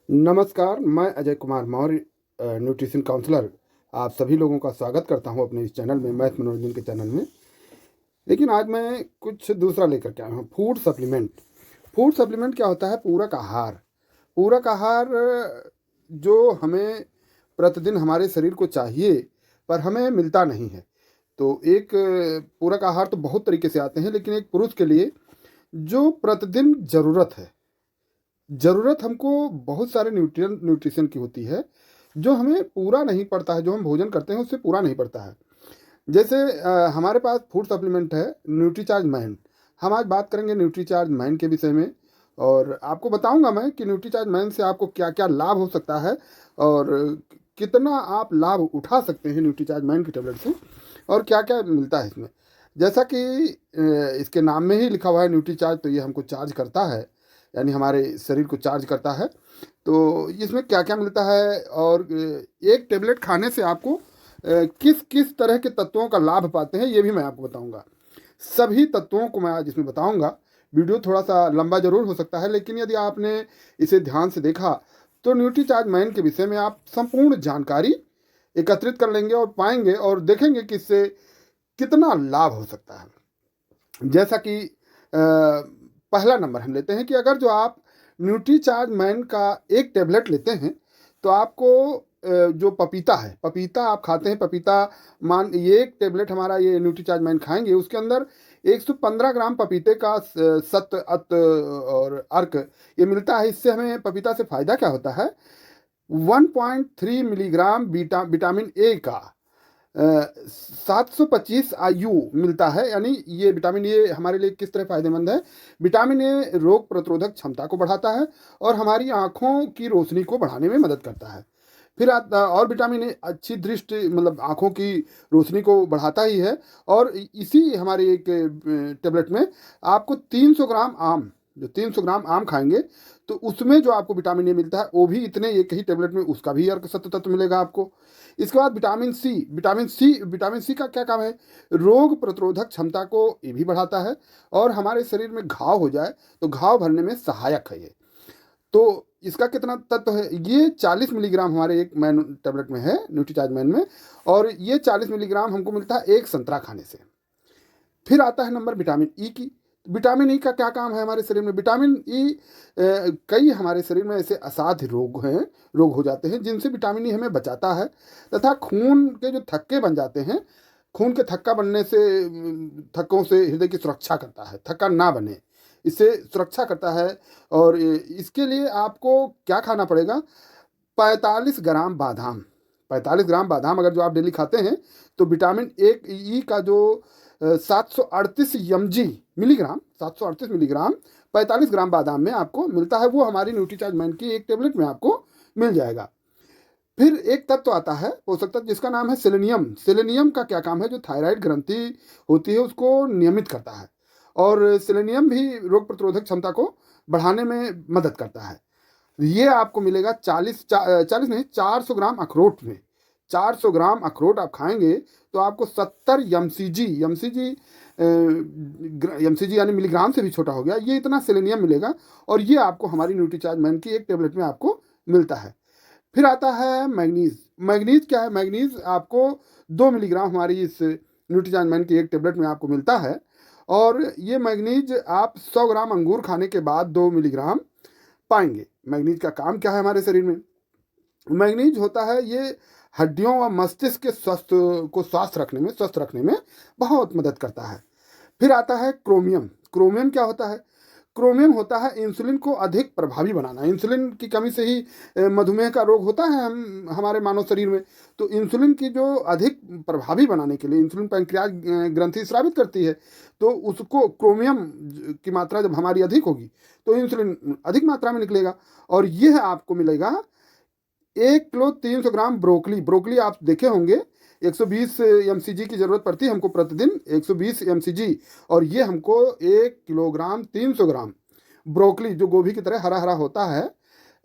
नमस्कार, मैं Ajay Kumar Maurya nutrition counsellor आप सभी लोगों का स्वागत करता हूं अपने इस चैनल में, मैथ मनोरंजन के चैनल में। लेकिन आज मैं कुछ दूसरा लेकर के आया हूँ, फूड सप्लीमेंट। फूड सप्लीमेंट क्या होता है? पूरक आहार। पूरक आहार जो हमें प्रतिदिन हमारे शरीर को चाहिए पर हमें मिलता नहीं है। तो एक पूरक आहार तो बहुत तरीके से आते हैं, लेकिन एक पुरुष के लिए जो प्रतिदिन ज़रूरत हमको बहुत सारे न्यूट्रिशन की होती है, जो हमें पूरा नहीं पड़ता है, जो हम भोजन करते हैं उससे पूरा नहीं पड़ता है। जैसे हमारे पास फूड सप्लीमेंट है न्यूट्रीचार्ज मैन। हम आज बात करेंगे न्यूट्रीचार्ज मैन के विषय में, और आपको बताऊंगा मैं कि न्यूट्रीचार्ज मैन से आपको क्या क्या लाभ हो सकता है और कितना आप लाभ उठा सकते हैं न्यूट्रीचार्ज मैन की टेबलेट से, और क्या क्या मिलता है इसमें। जैसा कि इसके नाम में ही लिखा हुआ है न्यूट्रीचार्ज, तो ये हमको चार्ज करता है, यानी हमारे शरीर को चार्ज करता है। तो इसमें क्या क्या मिलता है और एक टेबलेट खाने से आपको किस किस तरह के तत्वों का लाभ पाते हैं, ये भी मैं आपको बताऊंगा। सभी तत्वों को मैं आज इसमें बताऊंगा। वीडियो थोड़ा सा लंबा जरूर हो सकता है, लेकिन यदि आपने इसे ध्यान से देखा तो न्यूट्रीचार्ज मैन के विषय में आप संपूर्ण जानकारी एकत्रित कर लेंगे और पाएंगे और देखेंगे कि इससे कितना लाभ हो सकता है। जैसा कि पहला नंबर हम लेते हैं कि अगर जो आप न्यूट्रीचार्ज मैन का एक टेबलेट लेते हैं तो आपको जो पपीता है, पपीता आप खाते हैं, पपीता मान ये एक टेबलेट हमारा ये न्यूट्रीचार्ज मैन खाएंगे, उसके अंदर 115 ग्राम पपीते का सत्व अत और अर्क ये मिलता है। इससे हमें पपीता से फ़ायदा क्या होता है? 1.3 मिलीग्राम विटामिन ए का 725 IU मिलता है। यानी ये विटामिन ए हमारे लिए किस तरह फायदेमंद है? विटामिन ए रोग प्रतिरोधक क्षमता को बढ़ाता है और हमारी आँखों की रोशनी को बढ़ाने में मदद करता है। फिर और विटामिन ए अच्छी दृष्टि, मतलब आँखों की रोशनी को बढ़ाता ही है। और इसी हमारे एक टेबलेट में आपको 300 ग्राम आम, जो 300 ग्राम आम खाएंगे तो उसमें जो आपको विटामिन ए मिलता है वो भी इतने एक ही टेबलेट में उसका भी अर्क सत्व तत्व मिलेगा आपको। इसके बाद विटामिन सी का क्या काम है? रोग प्रतिरोधक क्षमता को ये भी बढ़ाता है और हमारे शरीर में घाव हो जाए तो घाव भरने में सहायक है ये। तो इसका कितना तत्व है? ये 40 मिलीग्राम हमारे एक मैन टेबलेट में है, न्यूट्रीचार्ज मैन में, और ये 40 मिलीग्राम हमको मिलता है एक संतरा खाने से। फिर आता है नंबर विटामिन ई की। विटामिन ई का क्या काम है हमारे शरीर में? विटामिन ई कई हमारे शरीर में ऐसे असाध्य रोग हो जाते हैं जिनसे विटामिन ई हमें बचाता है, तथा खून के जो थक्के बन जाते हैं, खून के थक्का बनने से थक्कों से हृदय की सुरक्षा करता है, थक्का ना बने इससे सुरक्षा करता है। और इसके लिए आपको क्या खाना पड़ेगा? 45 ग्राम बादाम। 45 ग्राम बादाम अगर जो आप डेली खाते हैं तो विटामिन ए ई का जो 738 मिलीग्राम 738 मिलीग्राम 45 ग्राम बादाम में आपको मिलता है, वो हमारी न्यूट्रीचार्ज मैन की एक टेबलेट में आपको मिल जाएगा। फिर एक तत्व आता है पोषक तत्व जिसका नाम है सेलेनियम। सेलेनियम का क्या काम है? जो थायराइड ग्रंथि होती है उसको नियमित करता है, और सेलेनियम भी रोग प्रतिरोधक क्षमता को बढ़ाने में मदद करता है। ये आपको मिलेगा 40 नहीं 400 ग्राम अखरोट में। 400 ग्राम अखरोट आप खाएंगे तो आपको 70 एमसीजी यानी मिलीग्राम से भी छोटा हो गया, ये इतना सेलेनियम मिलेगा, और ये आपको हमारी न्यूट्रीचार्ज मैन की एक टेबलेट में आपको मिलता है। फिर आता है मैग्नीज। मैग्नीज क्या है? मैग्नीज आपको 2 मिलीग्राम हमारी इस न्यूट्रीचार्ज मैन की एक टेबलेट में आपको मिलता है, और ये मैग्नीज आप 100 ग्राम अंगूर खाने के बाद 2 मिलीग्राम पाएंगे। मैग्नीज का काम क्या है हमारे शरीर में? मैग्नीज होता है ये हड्डियों व मस्तिष्क के स्वस्थ रखने में बहुत मदद करता है। फिर आता है क्रोमियम। क्रोमियम क्या होता है? क्रोमियम होता है इंसुलिन को अधिक प्रभावी बनाना। इंसुलिन की कमी से ही मधुमेह का रोग होता है हमारे मानव शरीर में। तो इंसुलिन की जो अधिक प्रभावी बनाने के लिए इंसुलिन पैंक्रियाज ग्रंथि स्रावित करती है, तो उसको क्रोमियम की मात्रा जब हमारी अधिक होगी तो इंसुलिन अधिक मात्रा में निकलेगा, और यह आपको मिलेगा 1 किलो 300 ग्राम ब्रोकली। ब्रोकली आप देखे होंगे 120 एमसीजी की ज़रूरत पड़ती है हमको प्रतिदिन, 120 एमसीजी, और ये हमको 1 किलोग्राम 300 ग्राम ब्रोकली जो गोभी की तरह हरा हरा होता है,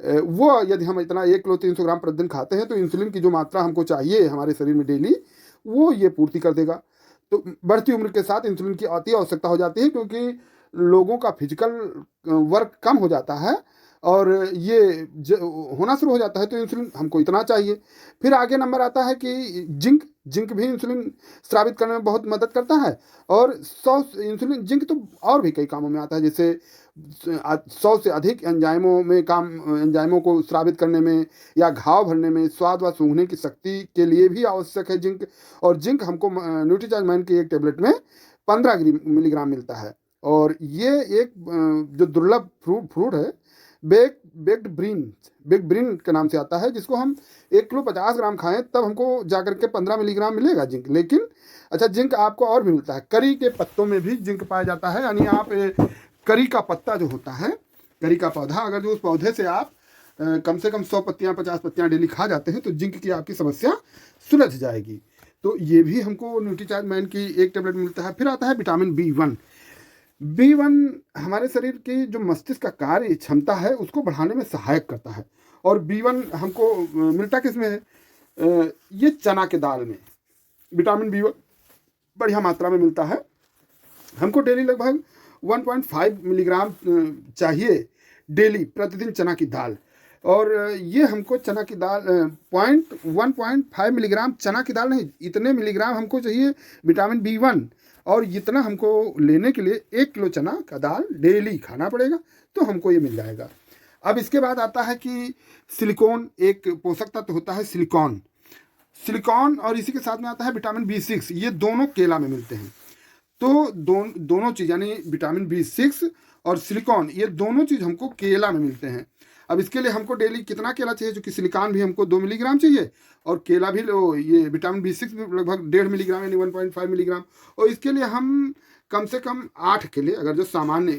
वो यदि हम इतना 1 किलो 300 ग्राम प्रतिदिन खाते हैं तो इंसुलिन की जो मात्रा हमको चाहिए हमारे शरीर में डेली, वो ये पूर्ति कर देगा। तो बढ़ती उम्र के साथ इंसुलिन की अति आवश्यकता हो जाती है, क्योंकि लोगों का फिजिकल वर्क कम हो जाता है और ये होना शुरू हो जाता है तो इंसुलिन हमको इतना चाहिए। फिर आगे नंबर आता है कि जिंक। जिंक भी इंसुलिन स्रावित करने में बहुत मदद करता है। और 100 इंसुलिन जिंक तो और भी कई कामों में आता है, जैसे 100 से अधिक एंजाइमों को स्रावित करने में, या घाव भरने में, स्वाद व सूंघने की शक्ति के लिए भी आवश्यक है जिंक। और जिंक हमको न्यूट्रीचार्ज मैन की एक टेबलेट में 15 मिलीग्राम मिलता है। और ये एक जो दुर्लभ फ्रूट है, बेक्ड ब्रीन के नाम से आता है, जिसको हम 1 किलो 50 ग्राम खाएं तब हमको जाकर के 15 मिलीग्राम मिलेगा जिंक। लेकिन अच्छा, जिंक आपको और भी मिलता है, करी के पत्तों में भी जिंक पाया जाता है। यानी आप करी का पत्ता जो होता है, करी का पौधा, अगर जो उस पौधे से आप कम से कम 100 पत्तियाँ 50 पत्तियाँ डेली खा जाते हैं तो जिंक की आपकी समस्या सुलझ जाएगी। तो ये भी हमको न्यूट्रीचार्ज मैन की एक टेबलेट मिलता है। फिर आता है विटामिन B1 हमारे शरीर की जो मस्तिष्क का कार्य क्षमता है उसको बढ़ाने में सहायक करता है। और B1 हमको मिलता किस में है? ये चना के दाल में विटामिन B1 बढ़िया मात्रा में मिलता है। हमको डेली लगभग 1.5 मिलीग्राम चाहिए डेली, प्रतिदिन चना की दाल। और ये हमको चना की दाल 1.5 मिलीग्राम चना की दाल नहीं, इतने मिलीग्राम हमको चाहिए विटामिन B1। और इतना हमको लेने के लिए 1 किलो चना का दाल डेली खाना पड़ेगा, तो हमको ये मिल जाएगा। अब इसके बाद आता है कि सिलिकॉन, एक पोषक तत्व होता है सिलिकॉन, और इसी के साथ में आता है विटामिन B6। ये दोनों केला में मिलते हैं। तो दोनों चीज़ यानी विटामिन B6 और सिलिकॉन, ये दोनों चीज़ हमको केला में मिलते हैं। अब इसके लिए हमको डेली कितना केला चाहिए, जो कि सिलिकॉन भी हमको 2 मिलीग्राम चाहिए, और केला भी ये विटामिन B6 भी लगभग 1.5 मिलीग्राम यानी 1.5 मिलीग्राम। और इसके लिए हम कम से कम 8 केले, अगर जो सामान्य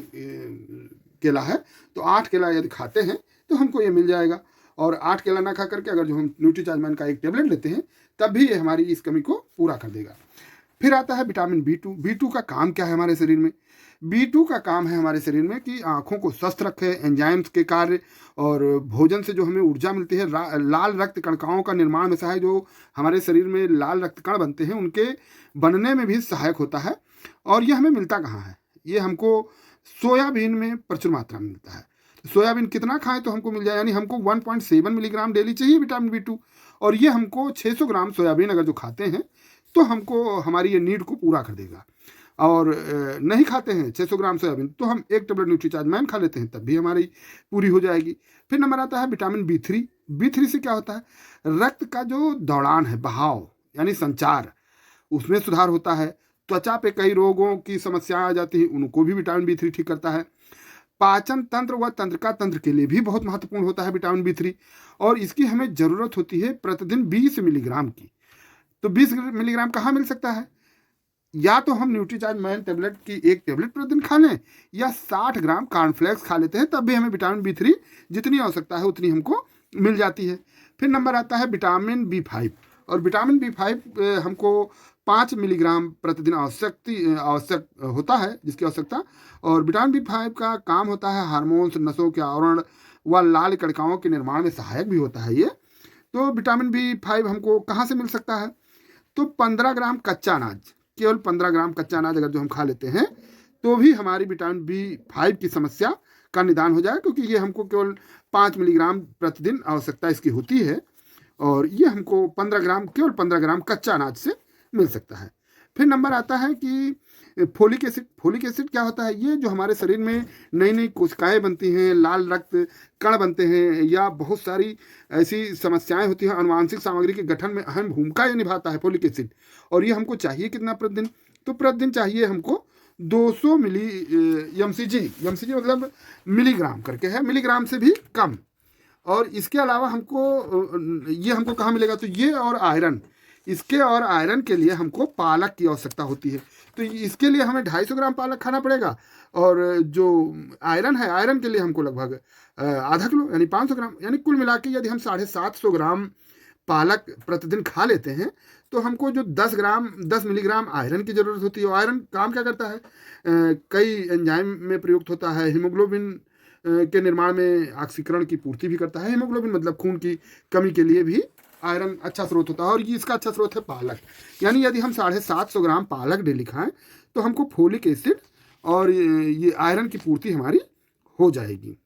केला है तो 8 केला यदि खाते हैं तो हमको ये मिल जाएगा। और 8 केला ना खा करके अगर जो हम न्यूट्रीचार्ज मैन का एक टेबलेट लेते हैं तब भी ये हमारी इस कमी को पूरा कर देगा। फिर आता है विटामिन B2 का काम क्या है हमारे शरीर में? B2 का काम है हमारे शरीर में कि आँखों को स्वस्थ रखे, एंजाइम्स के कार्य और भोजन से जो हमें ऊर्जा मिलती है, लाल रक्त कणिकाओं का निर्माण में सहायक, जो हमारे शरीर में लाल रक्त कण बनते हैं उनके बनने में भी सहायक होता है। और ये हमें मिलता कहाँ है? ये हमको सोयाबीन में प्रचुर मात्रा में मिलता है। सोयाबीन कितना खाएं तो हमको मिल जाए, यानी हमको 1.7 मिलीग्राम डेली चाहिए विटामिन B2। और ये हमको 600 ग्राम सोयाबीन अगर जो खाते हैं तो हमको हमारी ये नीड को पूरा कर देगा। और नहीं खाते हैं 600 ग्राम सोयाबीन तो हम एक टेबलेट न्यूट्रीचार्ज मैन खा लेते हैं, तब भी हमारी पूरी हो जाएगी। फिर नंबर आता है विटामिन B3 से क्या होता है? रक्त का जो दौड़ान है, बहाव यानी संचार, उसमें सुधार होता है। त्वचा पे कई रोगों की समस्याएं आ जाती हैं, उनको भी विटामिन B3 ठीक करता है। पाचन तंत्र व तंत्रिका तंत्र के लिए भी बहुत महत्वपूर्ण होता है विटामिन B3। और इसकी हमें ज़रूरत होती है प्रतिदिन 20 मिलीग्राम की। तो 20 मिलीग्राम कहाँ मिल सकता है? या तो हम न्यूट्रीचार्ज मैन टेबलेट की एक टेबलेट प्रतिदिन खा लें, या 60 ग्राम कॉर्नफ्लेक्स खा लेते हैं, तब भी हमें विटामिन B3 जितनी आवश्यकता है उतनी हमको मिल जाती है। फिर नंबर आता है विटामिन B5। और विटामिन B5 हमको 5 मिलीग्राम प्रतिदिन आवश्यक होता है, जिसकी आवश्यकता। और विटामिन B5 का काम होता है हार्मोन्स, नसों के आवरण व लाल कणिकाओं के निर्माण में सहायक भी होता है ये। तो विटामिन B5 हमको कहाँ से मिल सकता है? तो 15 ग्राम कच्चा अनाज, केवल 15 ग्राम कच्चा अनाज अगर जो हम खा लेते हैं तो भी हमारी विटामिन B5 की समस्या का निदान हो जाए, क्योंकि ये हमको केवल 5 मिलीग्राम प्रतिदिन आवश्यकता इसकी होती है। और ये हमको 15 ग्राम, केवल 15 ग्राम कच्चा अनाज से मिल सकता है। फिर नंबर आता है कि फोलिक एसिड क्या होता है? ये जो हमारे शरीर में नई नई कोशिकाएं बनती हैं, लाल रक्त कण बनते हैं, या बहुत सारी ऐसी समस्याएं होती हैं, अनुवांशिक सामग्री के गठन में अहम भूमिका ये निभाता है फोलिक एसिड। और ये हमको चाहिए कितना प्रतिदिन? तो प्रतिदिन चाहिए हमको 200 मिली एमसीजी मतलब मिलीग्राम करके है, मिलीग्राम से भी कम। और इसके अलावा हमको कहाँ मिलेगा? तो ये और आयरन, इसके और आयरन के लिए हमको पालक की आवश्यकता होती है। तो इसके लिए हमें 250 ग्राम पालक खाना पड़ेगा। और जो आयरन है, आयरन के लिए हमको लगभग आधा किलो यानी 500 ग्राम, यानी कुल मिला के यदि हम 750 ग्राम पालक प्रतिदिन खा लेते हैं तो हमको जो 10 मिलीग्राम आयरन की ज़रूरत होती है। आयरन काम क्या करता है? कई एंजाइम में प्रयुक्त होता है। हीमोग्लोबिन के निर्माण में ऑक्सीकरण की पूर्ति भी करता है। हीमोग्लोबिन मतलब खून की कमी के लिए भी आयरन अच्छा स्रोत होता है। और ये इसका अच्छा स्रोत है पालक। यानी यदि हम 750 ग्राम पालक डेली खाएं तो हमको फोलिक एसिड और ये आयरन की पूर्ति हमारी हो जाएगी।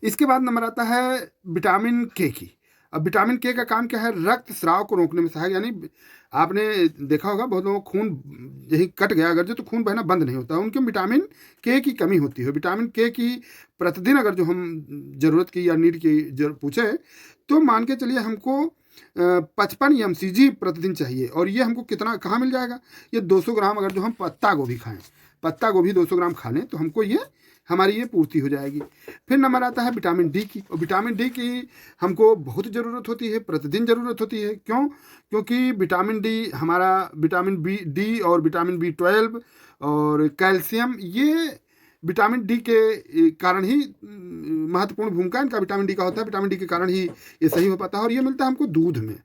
इसके बाद नंबर आता है विटामिन के की। अब विटामिन के का काम क्या है, रक्त स्राव को रोकने में सहायक, यानी आपने देखा होगा बहुत लोगों को खून यही कट गया अगर जो तो खून बहना बंद नहीं होता, उनके विटामिन के की कमी होती है। विटामिन के की प्रतिदिन अगर जो हम जरूरत की या नीड की पूछे तो मान के चलिए हमको 55 mcg प्रतिदिन चाहिए। और ये हमको कितना कहाँ मिल जाएगा, ये 200 ग्राम अगर जो हम पत्ता गोभी खाएं, पत्ता गोभी 200 ग्राम खा लें तो हमको ये हमारी ये पूर्ति हो जाएगी। फिर नंबर आता है विटामिन डी की। और विटामिन डी की हमको बहुत ज़रूरत होती है, प्रतिदिन ज़रूरत होती है। क्यों? क्योंकि विटामिन डी हमारा विटामिन बी डी और विटामिन B12 और कैल्शियम, ये विटामिन डी के कारण ही महत्वपूर्ण भूमिका इनका विटामिन डी का होता है। विटामिन डी के कारण ही ये सही हो पाता है और ये मिलता है हमको दूध में।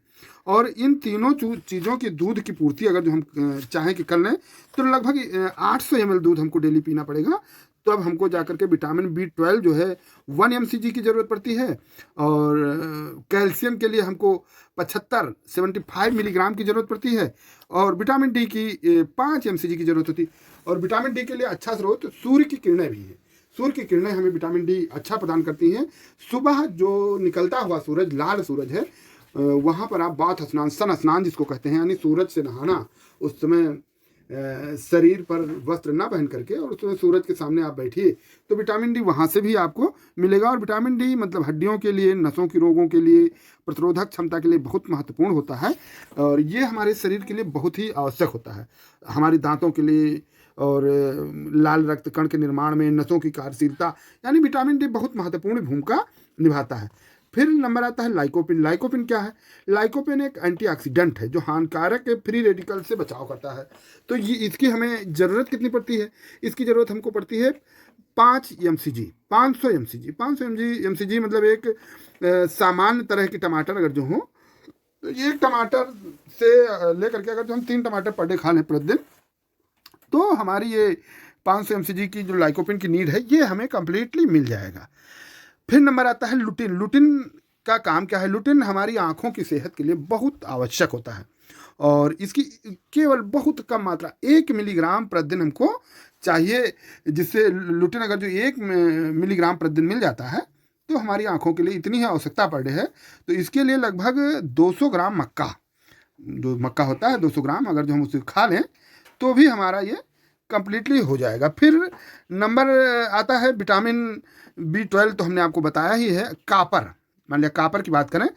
और इन तीनों चीज़ों की दूध की पूर्ति अगर जो हम चाहें कि कर लें तो लगभग 800 ml दूध हमको डेली पीना पड़ेगा। तो अब हमको जाकर के विटामिन B12 जो है 1 mcg की ज़रूरत पड़ती है। और कैल्शियम के लिए हमको 75 मिलीग्राम की ज़रूरत पड़ती है। और विटामिन डी की 5 mcg की ज़रूरत होती है। और विटामिन डी के लिए अच्छा स्रोत सूर्य की किरणें भी हैं। सूर्य की किरणें हमें विटामिन डी अच्छा प्रदान करती हैं। सुबह जो निकलता हुआ सूरज, लाल सूरज है, वहाँ पर आप बाथ स्नान, सन स्नान जिसको कहते हैं, यानी सूरज से नहाना, उस समय शरीर पर वस्त्र ना पहन करके और उसमें सूरज के सामने आप बैठिए तो विटामिन डी वहाँ से भी आपको मिलेगा। और विटामिन डी मतलब हड्डियों के लिए, नसों के रोगों के लिए, प्रतिरोधक क्षमता के लिए बहुत महत्वपूर्ण होता है। और ये हमारे शरीर के लिए बहुत ही आवश्यक होता है, हमारे दांतों के लिए और लाल रक्त कण के निर्माण में, नसों की कार्यशीलता, यानी विटामिन डी बहुत महत्वपूर्ण भूमिका निभाता है। फिर नंबर आता है लाइकोपिन। लाइकोपिन क्या है? लाइकोपिन एक एंटीऑक्सीडेंट है जो हानिकारक फ्री रेडिकल से बचाव करता है। तो ये इसकी हमें ज़रूरत कितनी पड़ती है? इसकी ज़रूरत हमको पड़ती है 5 mcg, 500 mcg। 500 mcg मतलब एक सामान्य तरह के टमाटर अगर जो हो तो एक टमाटर से लेकर के अगर जो हम 3 टमाटर पर डे खा लें प्रतिदिन तो हमारी ये 500 mcg की जो लाइकोपिन की नीड है ये हमें कंप्लीटली मिल जाएगा। फिर नंबर आता है लुटिन। लुटिन का काम क्या है? लुटिन हमारी आँखों की सेहत के लिए बहुत आवश्यक होता है और इसकी केवल बहुत कम मात्रा 1 मिलीग्राम प्रतिदिन हमको चाहिए, जिससे लुटिन अगर जो 1 मिलीग्राम प्रतिदिन मिल जाता है तो हमारी आँखों के लिए इतनी ही आवश्यकता पड़ रही है। तो इसके लिए लगभग 200 ग्राम मक्का, जो मक्का होता है 200 ग्राम अगर जो हम उसे खा लें तो भी हमारा ये कंप्लीटली हो जाएगा। फिर नंबर आता है विटामिन B12, तो हमने आपको बताया ही है। कापर, मान लिया कापर की बात करें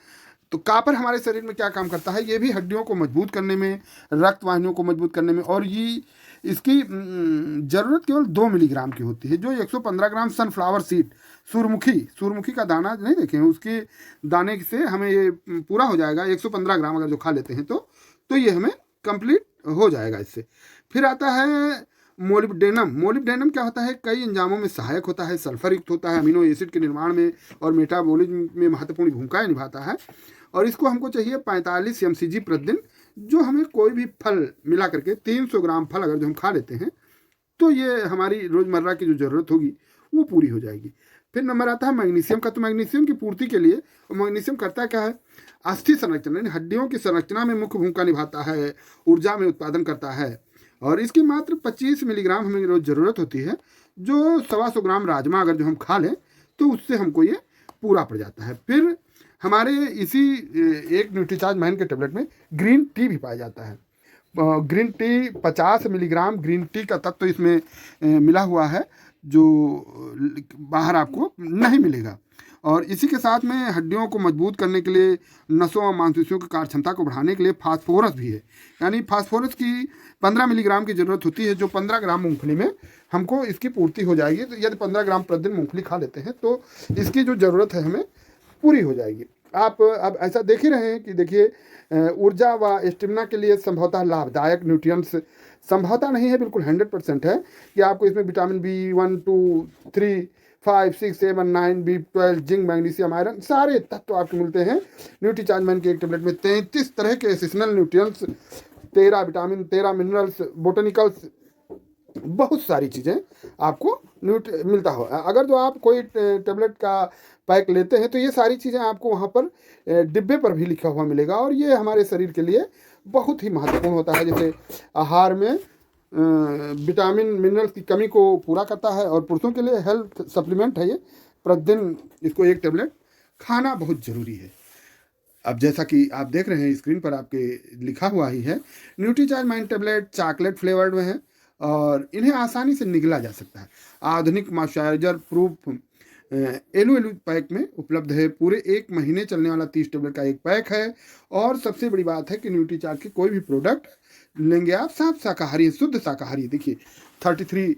तो कापर हमारे शरीर में क्या काम करता है? ये भी हड्डियों को मजबूत करने में, रक्त वाहिनियों को मजबूत करने में, और ये इसकी ज़रूरत केवल 2 मिलीग्राम की होती है। जो 115 ग्राम सनफ्लावर सीड, सूरमुखी का दाना नहीं देखे हैं, उसके दाने से हमें ये पूरा हो जाएगा। 115 ग्राम अगर जो खा लेते हैं तो ये हमें कंप्लीट हो जाएगा इससे। फिर आता है मोलिब्डेनम। मोलिब्डेनम क्या होता है? कई एंजाइमों में सहायक होता है, सल्फर युक्त होता है, अमीनो एसिड के निर्माण में और मेटाबॉलिज्म में महत्वपूर्ण भूमिकाएं निभाता है। और इसको हमको चाहिए 45 mcg प्रतिदिन। जो हमें कोई भी फल मिला करके 300 ग्राम फल अगर जो हम खा लेते हैं तो ये हमारी रोज़मर्रा की जो ज़रूरत होगी वो पूरी हो जाएगी। फिर नंबर आता है मैग्नीशियम का। तो मैग्नीशियम की पूर्ति के लिए मैग्नीशियम करता क्या है? अस्थि संरचना यानी हड्डियों की संरचना में मुख्य भूमिका निभाता है, ऊर्जा में उत्पादन करता है। और इसकी मात्र 25 मिलीग्राम हमें रोज़ ज़रूरत होती है। जो 125 ग्राम राजमा अगर जो हम खा लें तो उससे हमको ये पूरा पड़ जाता है। फिर हमारे इसी एक न्यूट्रीचार्ज मैन के टेबलेट में ग्रीन टी भी पाया जाता है। Green tea 50 milligram green tea का तत्व तो इसमें मिला हुआ है जो बाहर आपको नहीं मिलेगा। और इसी के साथ में हड्डियों को मजबूत करने के लिए, नसों और मांसपेशियों की कार्य क्षमता को बढ़ाने के लिए फास्फोरस भी है। यानी फास्फोरस की 15 मिलीग्राम की ज़रूरत होती है, जो 15 ग्राम मूंगफली में हमको इसकी पूर्ति हो जाएगी। तो यदि 15 ग्राम प्रतिदिन मूंगफली खा लेते हैं तो इसकी जो ज़रूरत है हमें पूरी हो जाएगी। आप अब ऐसा देख ही रहे हैं कि देखिए ऊर्जा व स्टेमिना के लिए संभवतः लाभदायक न्यूट्रिएंट्स संभवतः नहीं है, बिल्कुल 100% है कि आपको इसमें vitamin B1, 2, 3, 5, 6, 7, 9, B12, zinc, magnesium, iron सारे तत्व आपको मिलते हैं न्यूट्रीचार्ज मैन के एक टेबलेट में। 33 तरह के essential nutrients, 13 vitamin, 13 minerals, botanicals, बहुत सारी चीज़ें आपको मिलता हो। अगर जो आप कोई टेबलेट का पैक लेते हैं तो ये सारी चीज़ें आपको वहाँ पर डिब्बे पर भी लिखा हुआ मिलेगा। और ये हमारे शरीर के लिए बहुत ही महत्वपूर्ण होता है। जैसे आहार में विटामिन मिनरल्स की कमी को पूरा करता है और पुरुषों के लिए हेल्थ सप्लीमेंट है ये, प्रतिदिन इसको 1 टैबलेट खाना बहुत ज़रूरी है। अब जैसा कि आप देख रहे हैं स्क्रीन पर आपके लिखा हुआ ही है, Nutricharge mind tablet chocolate flavoured में है और इन्हें आसानी से निगला जा सकता है। आधुनिक मॉइस्चराइजर प्रूफ एलू एलू पैक में उपलब्ध है। पूरे 1 महीने चलने वाला 30 टैबलेट का एक पैक है। और सबसे बड़ी बात है कि न्यूट्रीचार्ज के कोई भी प्रोडक्ट लेंगे आप साफ शाकाहारी, शुद्ध शाकाहारी। देखिए 33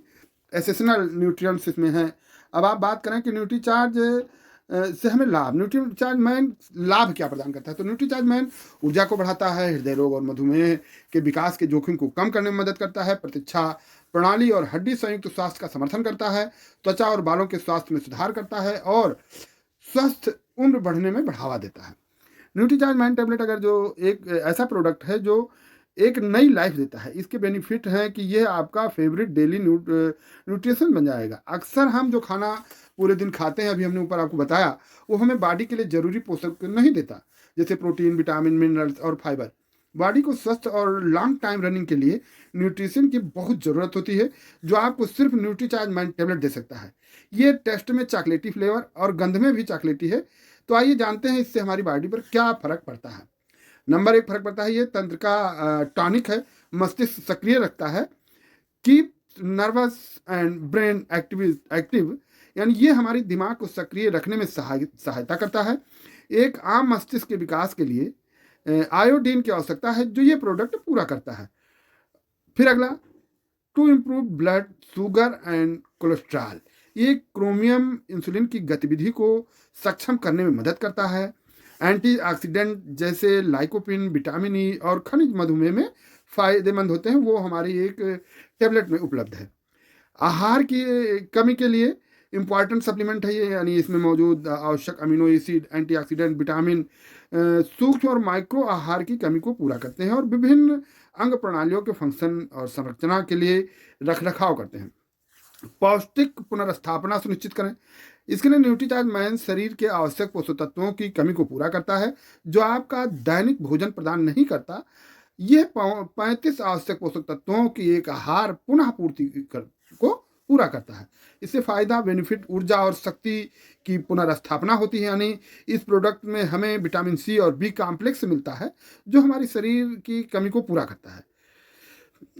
एसेंशियल न्यूट्रिएंट्स इसमें हैं। अब आप बात करें कि न्यूट्रीचार्ज से हमें लाभ, न्यूट्रीचार्ज मैन लाभ क्या प्रदान करता है, तो न्यूट्रीचार्ज मैन ऊर्जा को बढ़ाता है, हृदय रोग और मधुमेह के विकास के जोखिम को कम करने में मदद करता है, प्रतिरक्षा प्रणाली और हड्डी संयुक्त स्वास्थ्य का समर्थन करता है, त्वचा और बालों के स्वास्थ्य में सुधार करता है और स्वस्थ उम्र बढ़ने में बढ़ावा देता है। न्यूट्रीचार्ज मैन टैबलेट अगर जो एक ऐसा प्रोडक्ट है जो एक नई लाइफ देता है। इसके बेनिफिट हैं कि यह आपका फेवरेट डेली न्यूट्रिशन बन जाएगा। अक्सर हम जो खाना पूरे दिन खाते हैं, अभी हमने ऊपर आपको बताया, वो हमें बॉडी के लिए जरूरी पोषक नहीं देता, जैसे प्रोटीन, विटामिन, मिनरल्स और फाइबर। बॉडी को स्वस्थ और लॉन्ग टाइम रनिंग के लिए न्यूट्रिशन की बहुत ज़रूरत होती है, जो आपको सिर्फ न्यूट्रीचार्ज मैन टैबलेट दे सकता है। ये टेस्ट में चॉकलेटी फ्लेवर और गंध में भी चॉकलेटी है। तो आइए जानते हैं इससे हमारी बॉडी पर क्या फ़र्क पड़ता है। नंबर 1 फर्क पड़ता है, ये तंत्र का टॉनिक है, मस्तिष्क सक्रिय रखता है, keep nervous and brain active, यानी ये हमारी दिमाग को सक्रिय रखने में सहायता करता है। एक आम मस्तिष्क के विकास के लिए आयोडीन की आवश्यकता है, जो ये प्रोडक्ट पूरा करता है। फिर अगला, to improve blood sugar and cholesterol, ये क्रोमियम इंसुलिन की गतिविधि को सक्षम करने में मदद करता है। एंटीऑक्सीडेंट जैसे लाइकोपिन, विटामिन ई और खनिज मधुमेह में फायदेमंद होते हैं, वो हमारी एक टेबलेट में उपलब्ध है। आहार की कमी के लिए इम्पॉर्टेंट सप्लीमेंट है ये, यानी इसमें मौजूद आवश्यक अमीनो एसिड, एंटीऑक्सीडेंट, विटामिन सूक्ष्म और माइक्रो आहार की कमी को पूरा करते हैं और विभिन्न अंग प्रणालियों के फंक्शन और संरचना के लिए रखरखाव करते हैं। पौष्टिक पुनर्स्थापना सुनिश्चित करें, इसके लिए न्यूट्रीचार्ज मैन शरीर के आवश्यक पोषक तत्वों की कमी को पूरा करता है, जो आपका दैनिक भोजन प्रदान नहीं करता। यह 35 आवश्यक पोषक तत्वों की एक आहार पुनः पूर्ति को पूरा करता है। इससे फायदा, बेनिफिट, ऊर्जा और शक्ति की पुनर्स्थापना होती है। यानी इस प्रोडक्ट में हमें विटामिन सी और बी कॉम्प्लेक्स मिलता है, जो हमारी शरीर की कमी को पूरा करता है।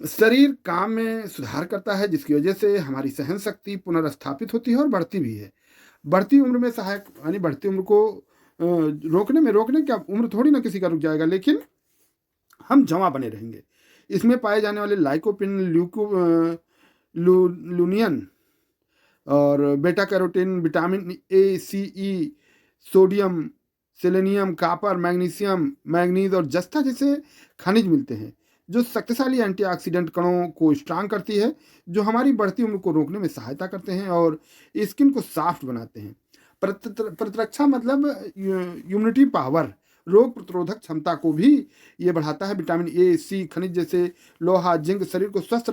शरीर काम में सुधार करता है, जिसकी वजह से हमारी सहन शक्ति पुनर्स्थापित होती है और बढ़ती भी है। बढ़ती उम्र में सहायक, यानी बढ़ती उम्र को रोकने क्या, उम्र थोड़ी ना किसी का रुक जाएगा, लेकिन हम जवां बने रहेंगे। इसमें पाए जाने वाले लाइकोपिन, लुनियन और beta carotene, vitamin A, C, E, sodium, selenium, copper, magnesium, manganese और जस्ता जैसे खनिज मिलते हैं, जो शक्तिशाली एंटीऑक्सीडेंट कणों को स्ट्रांग करती है, जो हमारी बढ़ती उम्र को रोकने में सहायता करते हैं और स्किन को सॉफ्ट बनाते हैं। प्रतिरक्षा मतलब इम्यूनिटी पावर, रोग प्रतिरोधक क्षमता को भी ये बढ़ाता है। विटामिन ए, सी, खनिज जैसे लोहा, जिंक शरीर को स्वस्थ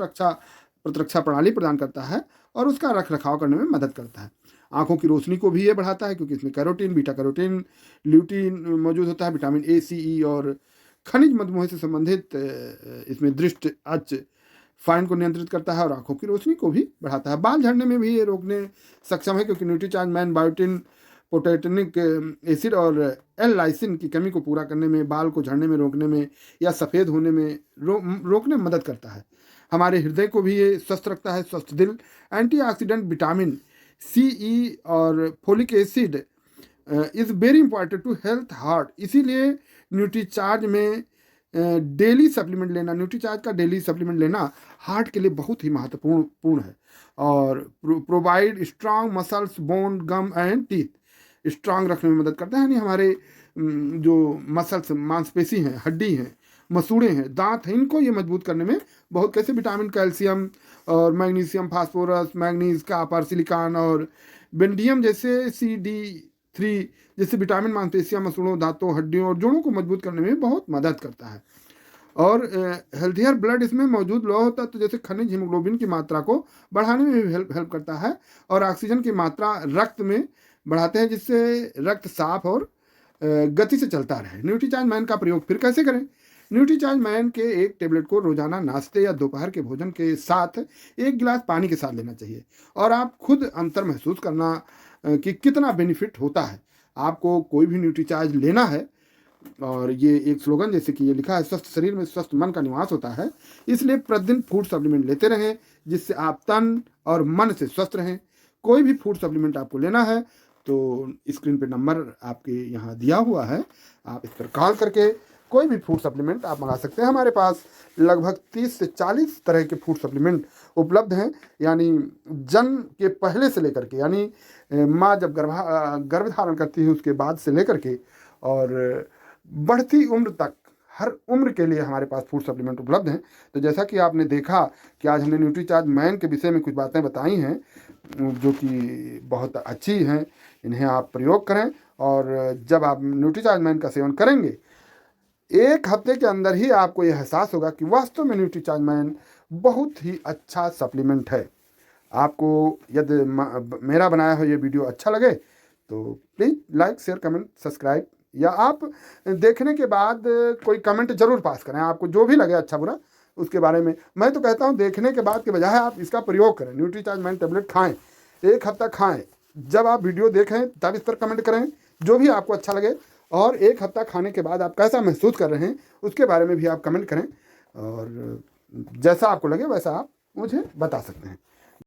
प्रतिरक्षा प्रणाली प्रदान करता है और उसका रख रखाव करने में मदद करता है। आंखों की रोशनी को भी ये बढ़ाता है, क्योंकि इसमें कैरोटीन, बीटा कैरोटीन, ल्यूटीन मौजूद होता है। विटामिन ए, सी, ई और खनिज मधुमेह से संबंधित इसमें दृष्टि अच फाइन को नियंत्रित करता है और आंखों की रोशनी को भी बढ़ाता है। बाल झड़ने में भी ये रोकने सक्षम है, क्योंकि न्यूट्रीचार्ज मैन बायोटिन, पोटेटनिक एसिड और एल लाइसिन की कमी को पूरा करने में, बाल को झड़ने में रोकने में या सफ़ेद होने में रोकने में मदद करता है। हमारे हृदय को भी ये स्वस्थ रखता है, स्वस्थ दिल। एंटीऑक्सीडेंट विटामिन सी, ई और folic acid is very important to health heart. इसीलिए न्यूट्रीचार्ज में डेली सप्लीमेंट लेना, न्यूट्रीचार्ज का डेली सप्लीमेंट लेना हार्ट के लिए बहुत ही महत्वपूर्ण है। और provide strong muscles, bone, gum and teeth, strong रखने में मदद करता है। यानी हमारे जो मसल्स, मांसपेशी हैं, हड्डी हैं, मसूड़े हैं, दांत हैं, इनको ये मजबूत करने में बहुत, कैसे विटामिन, कैल्शियम और magnesium, phosphorus, manganese, copper, silicon और बेंडियम जैसे CD3 जैसे विटामिन मांसपेशियों, मसूड़ों, दांतों, हड्डियों और जोड़ों को मजबूत करने में बहुत मदद करता है। और हेल्थियर ब्लड, इसमें मौजूद लौह तत्व जैसे खनिज, हीमोग्लोबिन की मात्रा को बढ़ाने में भी हेल्प करता है और ऑक्सीजन की मात्रा रक्त में बढ़ाते हैं, जिससे रक्त साफ और गति से चलता रहे। न्यूट्रीचार्ज मैन का प्रयोग फिर कैसे करें? न्यूट्रीचार्ज मैन के एक टेबलेट को रोजाना नाश्ते या दोपहर के भोजन के साथ 1 गिलास पानी के साथ लेना चाहिए और आप खुद अंतर महसूस करना कि कितना बेनिफिट होता है। आपको कोई भी न्यूट्रीचार्ज लेना है, और ये एक स्लोगन जैसे कि ये लिखा है, स्वस्थ शरीर में स्वस्थ मन का निवास होता है, इसलिए प्रतिदिन फूड सप्लीमेंट लेते रहें जिससे आप तन और मन से स्वस्थ रहें। कोई भी फूड सप्लीमेंट आपको लेना है तो स्क्रीन पे नंबर आपके यहाँ दिया हुआ है, आप इस पर कॉल करके कोई भी फूड सप्लीमेंट आप मंगा सकते हैं। हमारे पास लगभग 30 से 40 तरह के फूड सप्लीमेंट उपलब्ध हैं, यानी जन्म के पहले से लेकर के, यानी माँ जब गर्भ धारण करती है उसके बाद से लेकर के और बढ़ती उम्र तक, हर उम्र के लिए हमारे पास फूड सप्लीमेंट उपलब्ध हैं। तो जैसा कि आपने देखा कि आज हमने न्यूट्रीचार्ज मैन के विषय में कुछ बातें बताई हैं जो कि बहुत अच्छी हैं, इन्हें आप प्रयोग करें। और जब आप न्यूट्रीचार्ज मैन का सेवन करेंगे, 1 हफ्ते के अंदर ही आपको यह एहसास होगा कि वास्तव में न्यूट्रीचार्ज मैन बहुत ही अच्छा सप्लीमेंट है। आपको यदि मेरा बनाया हुआ ये वीडियो अच्छा लगे तो please like, share, comment, subscribe, या आप देखने के बाद कोई कमेंट जरूर पास करें, आपको जो भी लगे अच्छा बुरा उसके बारे में। मैं तो कहता हूँ देखने के बाद के बजाय आप इसका प्रयोग करें, न्यूट्रीचार्ज मैन टेबलेट खाएं, 1 हफ्ता खाएं। जब आप वीडियो देखें तब इस पर कमेंट करें जो भी आपको अच्छा लगे, और 1 हफ्ता खाने के बाद आप कैसा महसूस कर रहे हैं उसके बारे में भी आप कमेंट करें, और जैसा आपको लगे वैसा आप मुझे बता सकते हैं।